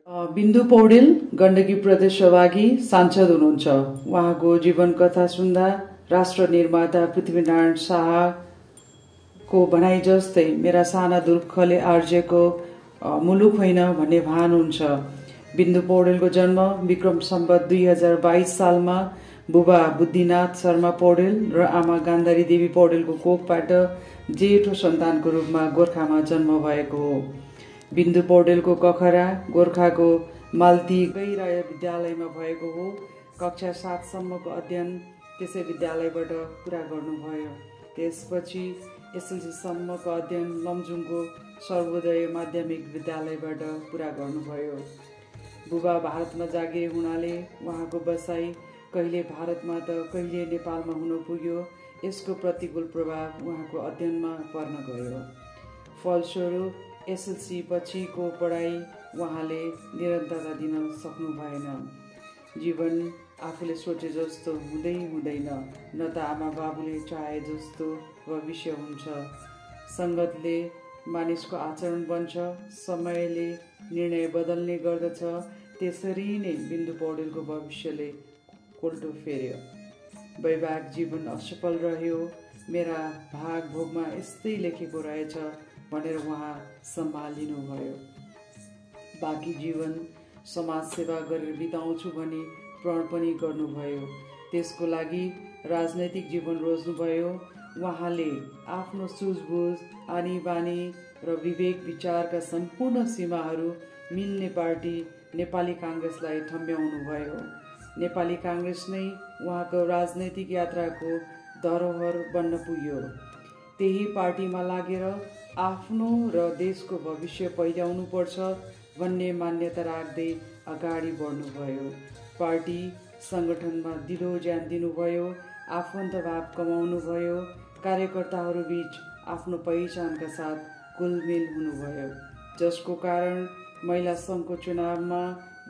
बिन्दु पौडेल गण्डकी प्रदेश सहभागी सांसद हुनुहुन्छ। उहाँको जीवन कथा सुन्दा राष्ट्र निर्माता पृथ्वीनारायण शाहको भनाइ जस्तै मेरा साना दुःखले आर्जेको मुलुक होइन भन्ने भान हुन्छ। बिन्दु पौडेलको जन्म विक्रम सम्वत 2022 सालमा बुबा बुद्धिनाथ शर्मा पौडेल र आमा गान्धारी देवी पौडेलको कोखबाट जेठो सन्तानको रूपमा गोर्खामा जन्म भएको हो। बिन्दु पौडेलको कखरा गोर्खाको माल्ती गैराय विद्यालयमा भएको हो। कक्षा 7 सम्मको अध्ययन त्यसै विद्यालयबाट पुरा गर्नुभयो। त्यसपछि एसएलसी सम्मको अध्ययन लमजुङको सर्वोदय माध्यमिक विद्यालयबाट पुरा गर्नुभयो। बुबा भारतमा जागिरे हुनाले उहाँको बसाई कहिले भारतमा त कहिले नेपालमा हुन पुग्यो। यसको प्रतिकूल प्रभाव उहाँको अध्ययनमा पर्न गयो। फलस्वरूप एसएलसी पछिको पढाइ उहाँले निरन्तरता दिन सक्नु भएन। जीवन आफूले सोचे जस्तो हुँदै हुँदैन, न त आमा बाबुले चाहे जस्तो भविष्य हुन्छ। सङ्गतले मानिसको आचरण बन्छ, समयले निर्णय बदल्ने गर्दछ। त्यसरी नै बिन्दु पौडेलको भविष्यले कोल्टो फेर्यो। वैवाहिक जीवन असफल रह्यो। मेरा भाग भोगमा यस्तै लेखेको रहेछ भनेर उहाँ सम्हालिनुभयो। बाँकी जीवन समाज सेवा गरेर बिताउँछु भनी प्रण पनि गर्नुभयो। त्यसको लागि राजनैतिक जीवन रोज्नुभयो। उहाँले आफ्नो सुझबुझ, आनी बानी र विवेक विचारका सम्पूर्ण सीमाहरू मिल्ने पार्टी नेपाली काङ्ग्रेसलाई ठम्ब्याउनुभयो। नेपाली काङ्ग्रेस नै उहाँको राजनैतिक यात्राको धरोहर बन्न पुग्यो। त्यही पार्टीमा लागेर आफ्नो र देशको भविष्य पहिल्याउनु पर्छ भन्ने मान्यता राख्दै अगाडि बढ्नुभयो। पार्टी सङ्गठनमा दिलो ज्यान दिनुभयो। आफन्तभाव कमाउनुभयो। कार्यकर्ताहरू बीच आफ्नो पहिचानका साथ घुलमिल हुनुभयो, जसको कारण महिला सङ्घको चुनावमा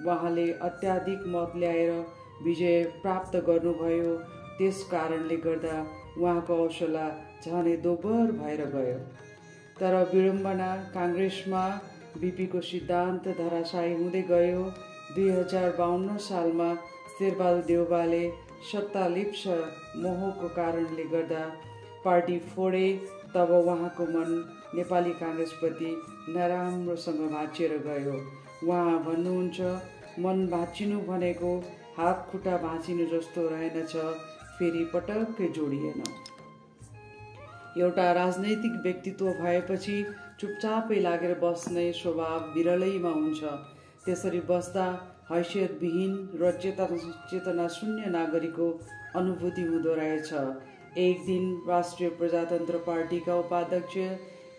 उहाँले अत्याधिक मत ल्याएर विजय प्राप्त गर्नुभयो। त्यस कारणले गर्दा उहाँको हौसला झनै दोब्बर भएर गयो। तर विडम्बना, काङ्ग्रेसमा बिपीको सिद्धान्त धराशायी हुँदै गयो। 2052 सालमा शेरबहादुर देउवाले सत्तालिप्स मोहको कारणले गर्दा पार्टी फोडे। तब उहाँको मन नेपाली काङ्ग्रेसप्रति नराम्रोसँग भाँचिएर गयो। उहाँ भन्नुहुन्छ, मन भाँचिनु भनेको हात खुट्टा भाँचिनु जस्तो रहेनछ, फेरि पटक्कै जोडिएन। एउटा राजनैतिक व्यक्तित्व भएपछि चुपचापै लागेर बस्ने स्वभाव विरलैमा हुन्छ। त्यसरी बस्दा हैसियतविहीन र चेतना शून्य नागरिकको अनुभूति हुँदो रहेछ। एक दिन राष्ट्रिय प्रजातन्त्र पार्टीका उपाध्यक्ष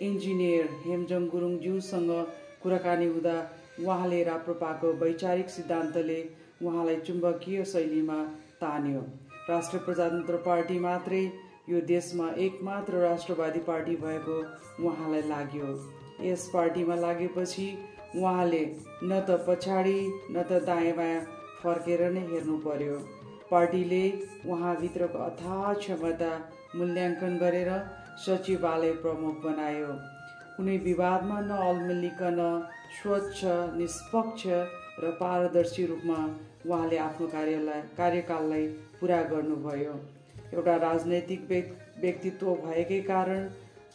इन्जिनियर हेमजङ गुरुङज्यूसँग कुराकानी हुँदा उहाँले राप्रपाको वैचारिक सिद्धान्तले उहाँलाई चुम्बकीय शैलीमा तान्यो। राष्ट्रिय प्रजातन्त्र पार्टी मात्रै यो देशमा एकमात्र राष्ट्रवादी पार्टी भएको उहाँलाई लाग्यो। यस पार्टीमा लागेपछि उहाँले न त पछाडि न त दायाँ बायाँ फर्केर नै हेर्नु पर्यो। पार्टीले उहाँभित्रको अथाह क्षमता मूल्याङ्कन गरेर सचिवालय प्रमुख बनायो। कुनै विवादमा नअल्मलिकन स्वच्छ, निष्पक्ष र पारदर्शी रूपमा उहाँले आफ्नो कार्यकाललाई पुरा गर्नुभयो। एउटा राजनैतिक व्यक्तित्व भएकै कारण,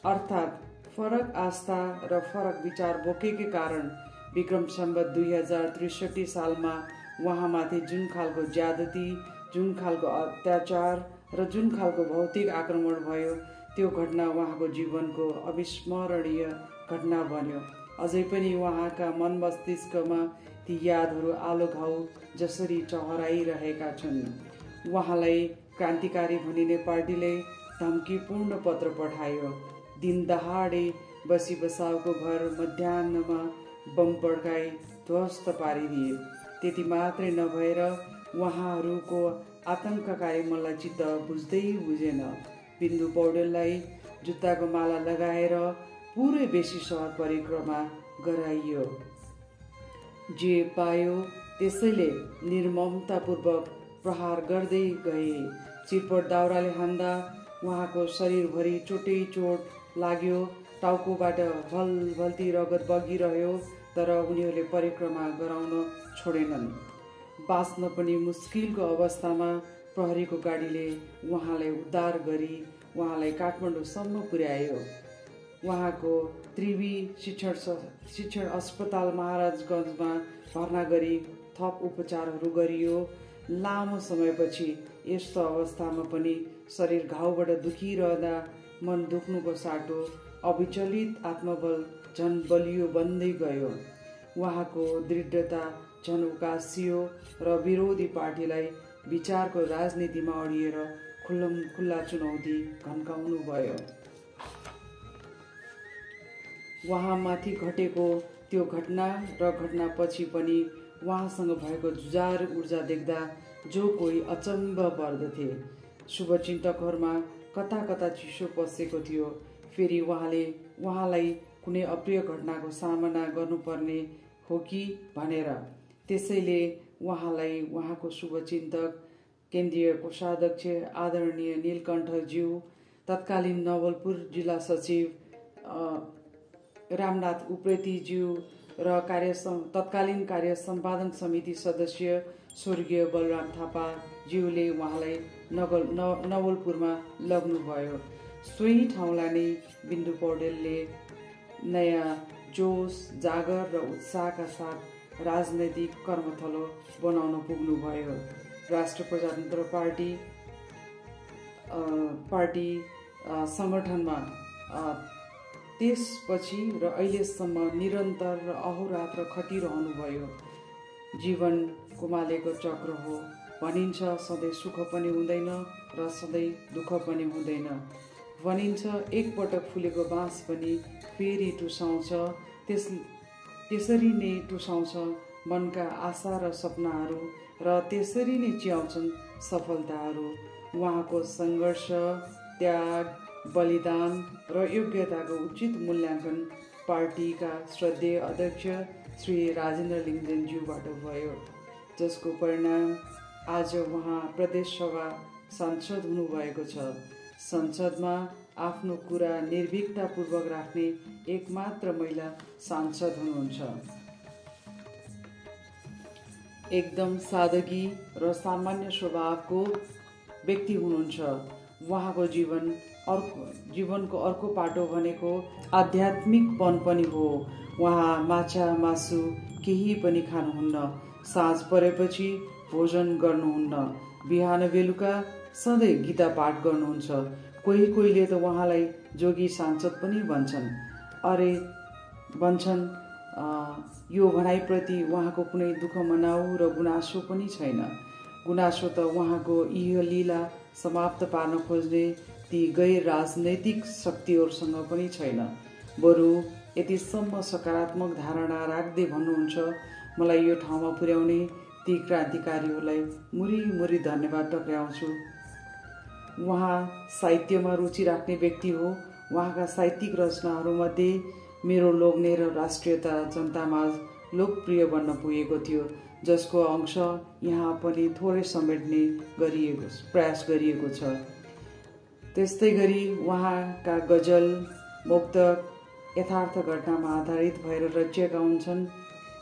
अर्थात् फरक आस्था र फरक विचार बोकेकै कारण विक्रम सम्वत 2063 सालमा उहाँमाथि जुन खालको ज्यादती, जुन खालको अत्याचार र जुन खालको भौतिक आक्रमण भयो, त्यो घटना उहाँको जीवनको अविस्मरणीय घटना बन्यो। अझै पनि उहाँका मन मस्तिष्कमा ती यादहरू आलो घाउ जसरी चहराइरहेका छन्। उहाँलाई क्रान्तिकारी भनिने पार्टीले धम्कीपूर्ण पत्र पठायो। दिन दहाडे बसी बसाउको घर मध्याहमा बम पड्काई ध्वस्त पारिदिए। त्यति मात्रै नभएर उहाँहरूको आतङ्ककारी मलाई चित्त बुझेन। बिन्दु पौडेललाई जुत्ताको माला लगाएर पुरै बेसी सहर परिक्रमा गराइयो। जे पायो त्यसैले निर्ममतापूर्वक प्रहार गर्दै गए। चिरपट दाउराले हान्दा उहाँको शरीरभरि चोटै चोट लाग्यो। टाउकोबाट भलभल्ती रगत बगिरह्यो। तर उनीहरूले परिक्रमा गराउन छोडेनन्। बाँच्न पनि मुस्किलको अवस्थामा प्रहरीको गाडीले उहाँलाई उद्धार गरी उहाँलाई काठमाडौँसम्म पुर्यायो। उहाँको त्रिवी शिक्षण अस्पताल महाराजगञ्जमा भर्ना गरी थप उपचारहरू गरियो। लामो समयपछि यस्तो अवस्थामा पनि शरीर घाउबाट दुखिरहँदा मन दुख्नुको साटो अविचलित आत्मबल झन बलियो बन्दै गयो। उहाँको दृढता झन उकासियो र विरोधी पार्टीलाई विचारको राजनीतिमा अडिएर खुल्ला चुनौती घन्काउनु भयो। उहाँमाथि घटेको त्यो घटना र घटनापछि पनि उहाँसँग भएको जुझारु ऊर्जा देख्दा जो कोही अचम्भ पर्दथे। शुभचिन्तकहरूमा कता कता चिसो पसेको थियो। फेरि उहाँलाई कुनै अप्रिय घटनाको सामना गर्नुपर्ने हो कि भनेर। त्यसैले उहाँलाई उहाँको शुभचिन्तक केन्द्रीय कोषाध्यक्ष आदरणीय नीलकण्ठज्यू, तत्कालीन नवलपुर जिल्ला सचिव रामनाथ उप्रेतीज्यू र तत्कालीन कार्य सम्पादन समिति सदस्य स्वर्गीय बलराम थापाज्यूले उहाँलाई नवलपुरमा लग्नुभयो। सोही ठाउँलाई नै बिन्दु पौडेलले नयाँ जोश, जागर र उत्साहका साथ राजनैतिक कर्मथलो बनाउन पुग्नुभयो। राष्ट्र प्रजातन्त्र पार्टी संगठनमा त्यसपछि र अहिलेसम्म निरन्तर र अहोरात्र खटिरहनुभयो। जीवन कुमालेको चक्र हो भनिन्छ, सधैँ सुख पनि हुँदैन र सधैँ दुःख पनि हुँदैन। भनिन्छ एकपटक फुलेको बाँस पनि फेरि टुसाउँछ, त्यसरी नै टुसाउँछ मनका आशा र सपनाहरू र त्यसरी नै च्याउँछन् सफलताहरू। उहाँको सङ्घर्ष, त्याग, बलिदान र योग्यताको उचित मूल्याङ्कन पार्टीका श्रद्धेय अध्यक्ष श्री राजेन्द्र लिङ्गदेनज्यूबाट भयो, जसको परिणाम आज उहाँ प्रदेश सभा सांसद हुनुभएको छ। संसदमा आफ्नो कुरा निर्भीकतापूर्वक राख्ने एकमात्र महिला सांसद हुनुहुन्छ। एकदम सादगी र सामान्य स्वभावको व्यक्ति हुनुहुन्छ। उहाँको जीवनको अर्को पाटो भनेको आध्यात्मिकपन पनि हो। उहाँ माछा मासु केही पनि खानुहुन्न, साँझ परेपछि भोजन गर्नुहुन्न, बिहान बेलुका सधैँ गीता पाठ गर्नुहुन्छ। कोहीले त उहाँलाई जोगी सांसद पनि भन्छन्। यो भनाइप्रति उहाँको कुनै दुःख मनाउ र गुनासो पनि छैन। गुनासो त उहाँको इह लीला समाप्त पार्न खोज्ने ती गैर राजनैतिक शक्तिहरूसँग पनि छैन। बरु यतिसम्म सकारात्मक धारणा राख्दै भन्नुहुन्छ, मलाई यो ठाउँमा पुर्याउने ती क्रान्तिकारीहरूलाई मुरी धन्यवाद टक्राउँछु। उहाँ साहित्यमा रुचि राख्ने व्यक्ति हो। उहाँका साहित्यिक रचनाहरूमध्ये मेरो लोग्ने र राष्ट्रियता जनतामाझ लोकप्रिय बन्न पुगेको थियो, जसको अंश यहाँ पनि थोरै समेट्ने प्रयास गरिएको छ। त्यस्तै गरी उहाँका गजल, मुक्तक यथार्थ घटनामा आधारित भएर रचिएका हुन्छन्।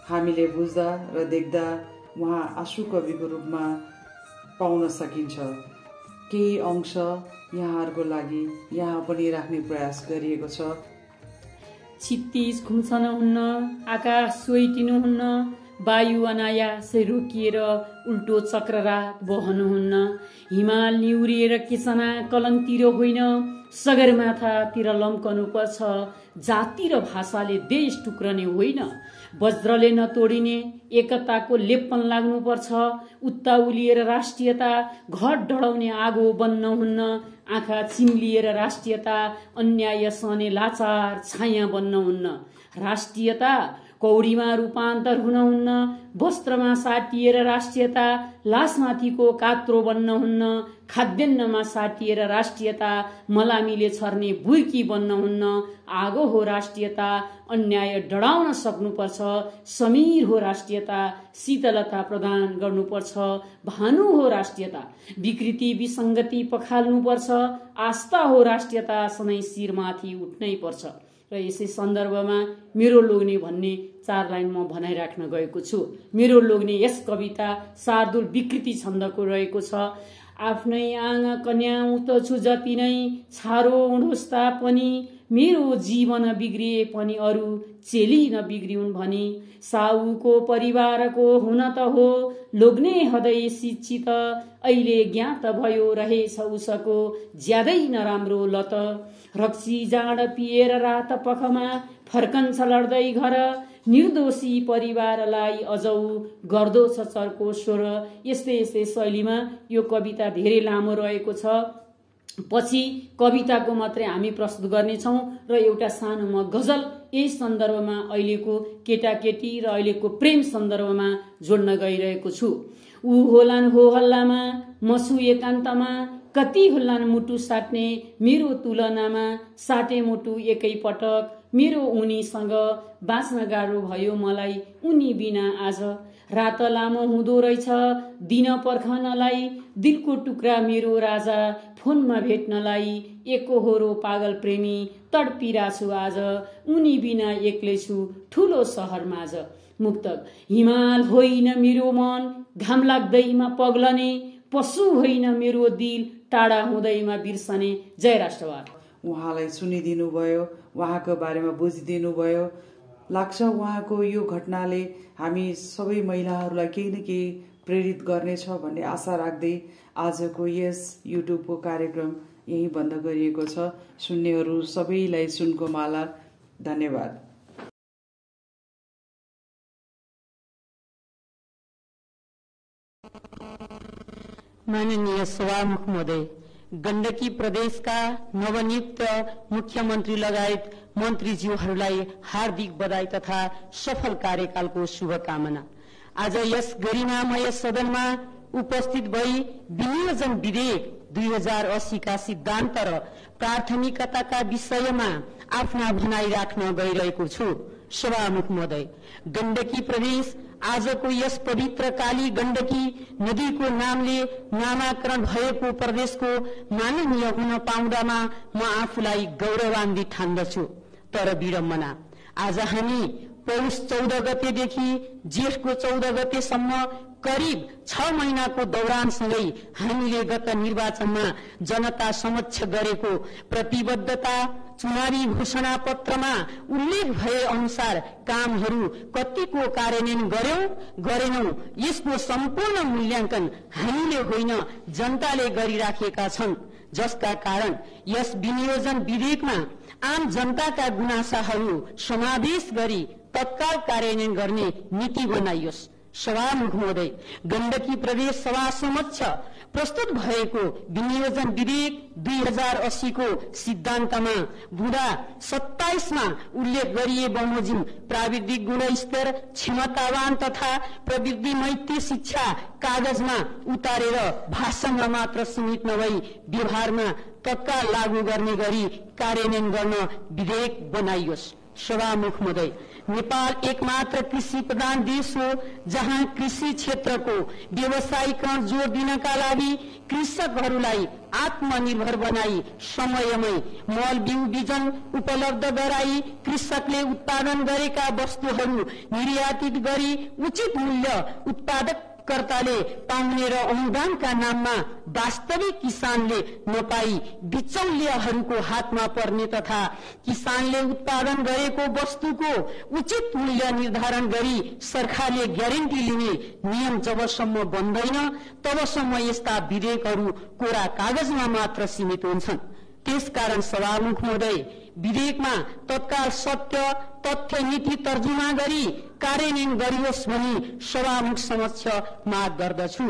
हामीले बुझ्दा र देख्दा उहाँ आँसु कविको रूपमा पाउन सकिन्छ। केही अंश यहाँहरूको लागि यहाँ पनि राख्ने प्रयास गरिएको छ। क्षितिज खुम्सनुहुन्न, आकाश सोइटिनुहुन्न, वायु अनायासै रोकिएर उल्टो चक्ररात बहनुहुन्न, हिमाल निउरिएर किसना कलनतिर होइन सगरमाथातिर लम्कनुपर्छ, जाति र भाषाले देश टुक्रने होइन, वज्रले नतोडिने एकताको लेप्पन लाग्नुपर्छ, उत्ताउलिएर राष्ट्रियता घट ढडाउने आगो बन्न हुन्न, आँखा चिम्लिएर राष्ट्रियता अन्याय सहने लाचार छाया बन्न हुन्न, राष्ट्रियता कौडीमा रूपान्तर हुन हुन्न, वस्त्रमा साटिएर राष्ट्रियता लासमाथिको कात्रो बन्न हुन्न, खाद्यान्नमा साटिएर राष्ट्रियता मलामीले छर्ने बुर्की बन्न हुन्न, आगो हो राष्ट्रियता अन्याय डढाउन सक्नुपर्छ, समीर हो राष्ट्रियता शीतलता प्रदान गर्नुपर्छ, भानु हो राष्ट्रियता विकृति विसङ्गति पखाल्नुपर्छ, आस्था हो राष्ट्रियता सधैँ शिरमाथि उठ्नै पर्छ, र यसै सन्दर्भमा मेरो लोग्ने भन्ने 4 लाइन म भनाइराख्न गएको छु। मेरो लोग्ने यस कविता शार्दूल विकृति छन्दको रहेको छ। आफ्नै आँगा कन्याउ त छु जति नै छारो उडोस्ता पनि, मेरो जीवन बिग्रिए पनि अरू चेली नबिग्रिउन् भनी। साउको परिवारको हुन त हो लोग्ने हृदय शिक्षित, अहिले ज्ञात भयो रहेछ उसको ज्यादै नराम्रो लत। रक्सी जाँड पिएर रात पखमा फर्कन्छ लड्दै घर, निर्दोषी परिवारलाई अझौ गर्दो छ चर्को स्वर। यस्तै यस्तै शैलीमा यो कविता धेरै लामो रहेको छ। पछि कविताको मात्रै हामी प्रस्तुत गर्नेछौँ र एउटा सानो म गजल यही सन्दर्भमा अहिलेको केटाकेटी र अहिलेको प्रेम सन्दर्भमा जोड्न गइरहेको छु। ऊ होलान् हो हल्लामा मसु एकान्तमा, कति होलान् मुटु साट्ने मेरो तुलनामा। साटे मुटु एकै पटक मेरो उनीसँग, बाँच्न गाह्रो भयो मलाई उनी बिना आज। रात लामो हुँदो रहेछ दिन पर्खनलाई, दिलको टुक्रा मेरो राजा फोनमा भेट्नलाई। एकहोरो पागल प्रेमी तडपिराछु आज, उनी बिना एक्लै छु ठुलो सहर माझ। मुक्तक। हिमाल होइन मेरो मन घाम लाग्दैमा पग्लने, पशु होइन मेरो दिल टाढा हुँदैमा बिर्सने। जय राष्ट्रवाद। उहाँलाई सुनिदिनु भयो, उहाँको बारेमा बुझिदिनु भयो। लाग्छ उहाँको यो घटनाले हामी सबै महिलाहरूलाई केही न केही प्रेरित गर्नेछ भन्ने आशा राख्दै आजको यस युट्युबको कार्यक्रम यही बन्द गरिएको छ। सुन्नेहरू सबैलाई सुनको माला। धन्यवाद। माननीय सभामुख महोदय, गण्डकी प्रदेशका नवनियुक्त मुख्यमन्त्री लगायत मन्त्रीज्यूहरूलाई हार्दिक बधाई तथा सफल कार्यकालको शुभकामना। आज यस गरिमामय सदनमा उपस्थित भई विनियोजन विधेयक 2080 का सिद्धान्त र प्राथमिकताका विषयमा आफ्ना भनाई राख्न गइरहेको छु। सभामुख महोदय, गण्डकी प्रदेश आजको यस पवित्र काली गण्डकी नदीको नामले नामाकरण भएको प्रदेशको माननीय हुन पाउँदामा म आफूलाई गौरवान्वित ठान्दछु। तर विडम्बना, आज हामी पौष 14 गतेदेखि जेठको 14 गतेसम्म करिब 6 महिनाको दौरानसँगै हामीले गत निर्वाचनमा जनता समक्ष गरेको प्रतिबद्धता, चुनावी घोषणा पत्रमा उल्लेख भए अनुसार कामहरू कतिको कार्यान्वयन गरेनौं, यसको सम्पूर्ण मूल्याङ्कन हामीले होइन जनताले गरिराखेका छन्। जसका कारण यस विनियोजन विधेयकमा आम जनताका गुनासाहरू समावेश गरी तत्काल कार्यान्वयन गर्ने नीति बनाइयोस्। सभामुख महोदय, गण्डकी प्रदेश सभा समक्ष प्रस्तुत भएको विनियोजन विधेयक 2080 को सिद्धान्तमा बुँदा 27 मा उल्लेख गरिए बमोजिम प्राविधिक गुणस्तर, क्षमतावान तथा प्रविधि मैत्री शिक्षा कागजमा उतारेर भाषणमा मात्र सीमित नभई व्यवहारमा तत्काल लागू गर्ने गरी कार्यान्वयन गर्न विधेयक बनाइयोस्। सभामुख महोदय, नेपाल एकमात्र कृषि प्रधान देश हो जहाँ कृषि क्षेत्रको व्यवसायीकरण जोड़ दिनका लागि कृषकहरूलाई आत्मनिर्भर बनाई समयमै मल बिउ बिजन उपलब्ध गराई कृषकले उत्पादन गरेका वस्तुहरू निर्यातित गरी उचित मूल्य उत्पादककर्ताले पाउने र अनुदानका नाममा वास्तविक किसानले नपाई बिचौलियाहरूको हातमा पर्ने तथा किसानले उत्पादन गरेको वस्तुको उचित मूल्य निर्धारण गरी सरकारले ग्यारेन्टी लिने नियम जबसम्म बन्दैन तबसम्म यस्ता विधेयकहरू कोरा कागजमा मात्र सीमित हुन्छन्। त्यसकारण सभामुख महोदय, विधेयकमा तत्काल सत्य तथ्य नीति तर्जुमा गरी कार्यान्वयन गरियोस् भनी सभामुख समक्ष माग गर्दछु।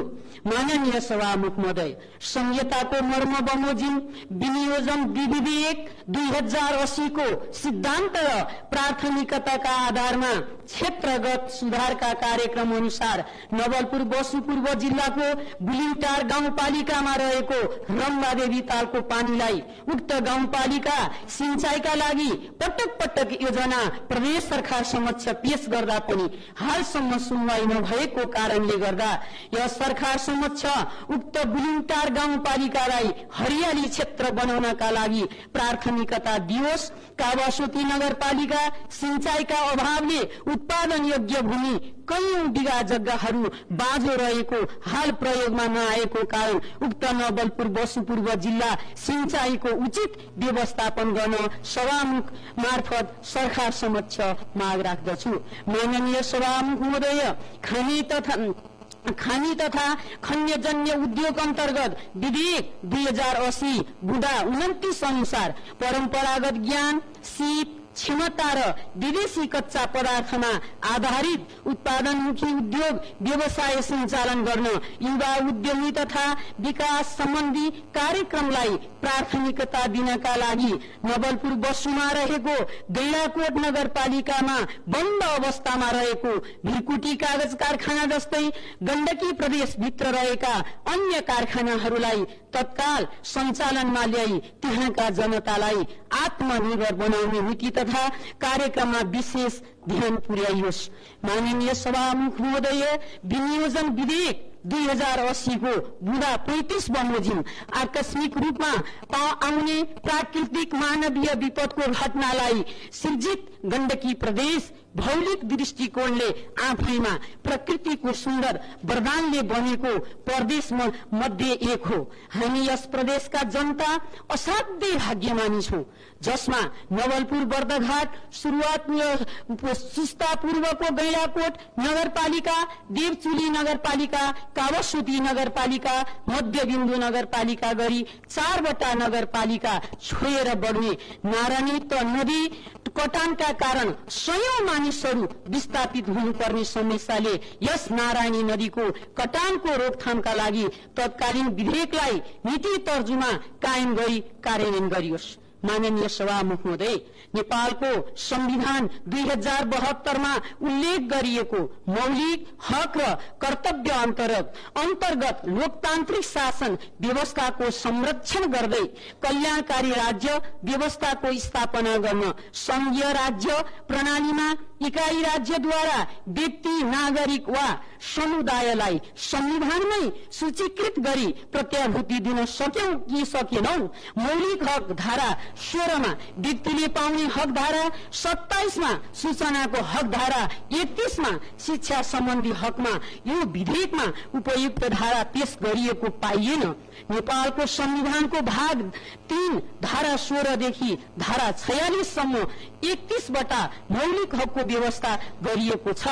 माननीय सभामुख महोदय, संहिताको मर्म बमोजिम विनियोजन विधेयक 2080 को सिद्धान्त र प्राथमिकताका आधारमा क्षेत्रगत सुधारका कार्यक्रम अनुसार नवलपुर बसुपूर्व जिल्लाको बुलिङटार गाउँपालिकामा रहेको रम्बादेवी तालको पानीलाई उक्त गाउँपालिका सिंचाइका लागि पटक पटक योजना प्रदेश सरकार समक्ष पेश गर्दा पनि हालसम्म सुनवाई नभएको कारणले गर्दा यस सरकार समक्ष उक्त बुलुङटार गाउँपालिकालाई हरियाली क्षेत्र बनाउनका लागि प्राथमिकता दियोस्। कावासोती नगरपालिका सिंचाईका अभावले उत्पादन योग्य भूमि कयौं बिघा जग्गाहरू बाँझो रहेको हाल प्रयोगमा नआएको कारण उक्त नवलपुर बसुपूर्व जिल्ला सिंचाईको उचित व्यवस्थापन गर्न सभामुख मार्फत सरकार समक्ष माग राख्दछु। माननीय सभामुख महोदय, खानी तथा खन्यजन्य उद्योग अन्तर्गत विधेयक 2080 बुँदा 29 अनुसार परम्परागत ज्ञान, सिप, क्षमता र विदेशी कच्चा पदार्थमा आधारित उत्पादनमुखी उद्योग व्यवसाय सञ्चालन गर्न युवा उद्यमी तथा विकास सम्बन्धी कार्यक्रमलाई प्राथमिकता दिनका लागि नवलपुर बसुमा रहेको गैंडाकोट नगरपालिकामा बन्द अवस्थामा रहेको भिरकुटी कागज कारखाना जस्तै गण्डकी प्रदेशभित्र रहेका अन्य कारखानाहरूलाई तत्काल सञ्चालनमा ल्याई त्यहाँका जनतालाई आत्मनिर्भर बनाउने नीति तथा कार्यक्रममा विशेष ध्यान पुर्याइयोस्। माननीय सभामुख महोदय, विनियोजन विधेयक 2080 को बुँदा 35 बमोजिम आकस्मिक रूपमा आउने प्राकृतिक मानवीय विपदको घटनालाई सिर्जित गण्डकी प्रदेश भौगोलिक दृष्टिकोणले आफैमा प्रकृतिको सुन्दर वरदानले बनेको प्रदेश मध्ये एक हो। हामी यस प्रदेशका जनता असाध्यै भाग्यमानी छौं, जसमा नवलपुर बर्दघाट सुस्ता पूर्वको गैंडाकोट नगरपालिका, देवचुली नगरपालिका, कावासोती नगरपालिका, मध्यबिन्दु नगरपालिका गरी 4वटा नगरपालिका छोएर बढ्ने नारायणी नदी कटानका कारण सयौं मानिसहरू विस्थापित हुनुपर्ने समस्याले यस नारायणी नदीको कटानको रोकथामका लागि तत्कालीन विधेयकलाई नीति तर्जुमा कायम गरी कार्यान्वयन गरियोस्। माननीय सभामुख महोदय, नेपालको संविधान 2072 मा उल्लेख गरिएको मौलिक हक र कर्तव्य अन्तर्गत लोकतान्त्रिक शासन व्यवस्थाको संरक्षण गर्दै कल्याणकारी राज्य व्यवस्थाको स्थापना गर्न संघीय राज्य प्रणालीमा इकाई राज्यद्वारा व्यक्ति, नागरिक वा समुदायलाई संविधानमै सूचीकृत गरी प्रत्याभूति दिन सक्यौं कि सकेनौं। मौलिक हक धारा 16 मा व्यक्तिले पाउने हक धारा 27 मा सूचनाको हक धारा 31 मा शिक्षा सम्बन्धी हकमा यो विधेयकमा उपयुक्त धारा पेश गरिएको पाइएन। नेपालको संविधानको भाग 3 धारा 16 देखि धारा 46 सम्म 31वटा मौलिक हकको व्यवस्था गरिएको छ।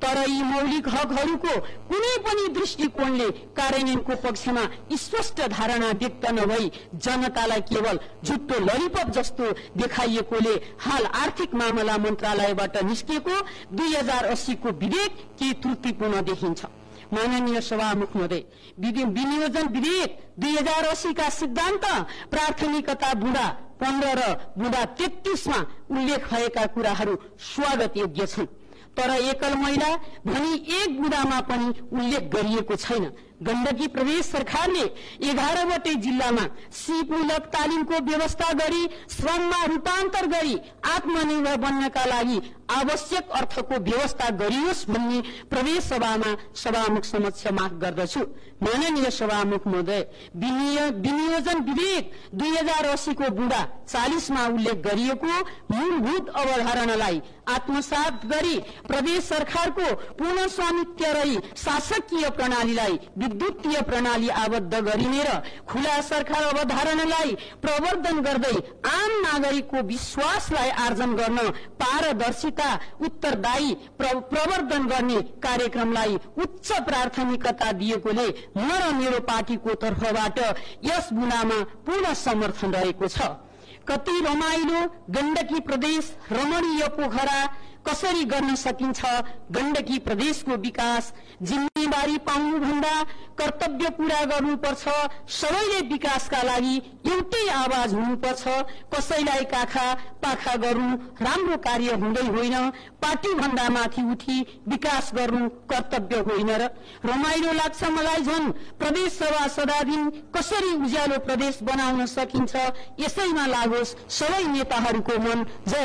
तर यी मौलिक हकहरूको कुनै पनि दृष्टिकोणले कार्यान्वयनको पक्षमा स्पष्ट धारणा व्यक्त नभई जनतालाई केवल झुट्टो ललिपप जस्तो देखाइएकोले हाल आर्थिक मामला मन्त्रालयबाट निस्किएको 2080 को विधेयक केही त्रुटिपूर्ण देखिन्छ। माननीय सभामुख महोदय, विनियोजन विधेयक 2080 का सिद्धान्त प्राथमिकता बुँदा 15 र बुँदा 33 मा उल्लेख भएका कुराहरू स्वागत योग्य छन्, तर एकल महिला भनी एक बुँदामा पनि उल्लेख गरिएको छैन। गण्डकी प्रदेश सरकारले 11वटै जिल्लामा सिपमूलक तालिमको व्यवस्था गरी श्रममा रूपान्तर गरी आत्मनिर्भर बन्नका लागि आवश्यक अर्थको व्यवस्था गरियोस् भन्ने प्रदेश सभामा सभामुख समक्ष माग गर्दछु। माननीय सभामुख महोदय, विनियोजन विधेयक 2080 को बुँदा 40 मा उल्लेख गरिएको मूलभूत अवधारणालाई आत्मसात गरी प्रदेश सरकारको पूर्ण स्वामित्व रही शासकीय प्रणालीलाई विद्युतीय प्रणाली आबद्ध गरिने र खुला सरकार अवधारणालाई प्रवर्धन गर्दै आम नागरिकको विश्वासलाई आर्जन गर्न पारदर्शिता उत्तरदायी प्रवर्धन गर्ने कार्यक्रमलाई उच्च प्राथमिकता दिएकोले म र मेरो पार्टीको तर्फबाट यस बुँदामा पूर्ण समर्थन रहेको छ। कति रमाइलो गण्डकी प्रदेश रमणीय पोखरा कसरी गर्न सकिन्छ। गण्डकी प्रदेशको विकास जिम्मेवारी पाउनुभन्दा कर्तव्य पूरा गर्नुपर्छ। सबैले विकासका लागि एउटै आवाज हुनुपर्छ। कसैलाई काखा पाखा गर्नु राम्रो कार्य हुँदै होइन, पार्टी भन्दा माथि उठी विकास गर्नु कर्तव्य होइन। र रमाइलो लाग्छ मलाई झन् प्रदेश सभा सदादिन कसरी उज्यालो प्रदेश बनाउन सकिन्छ। यसैमा लागोस् सबै नेताहरूको मन। जय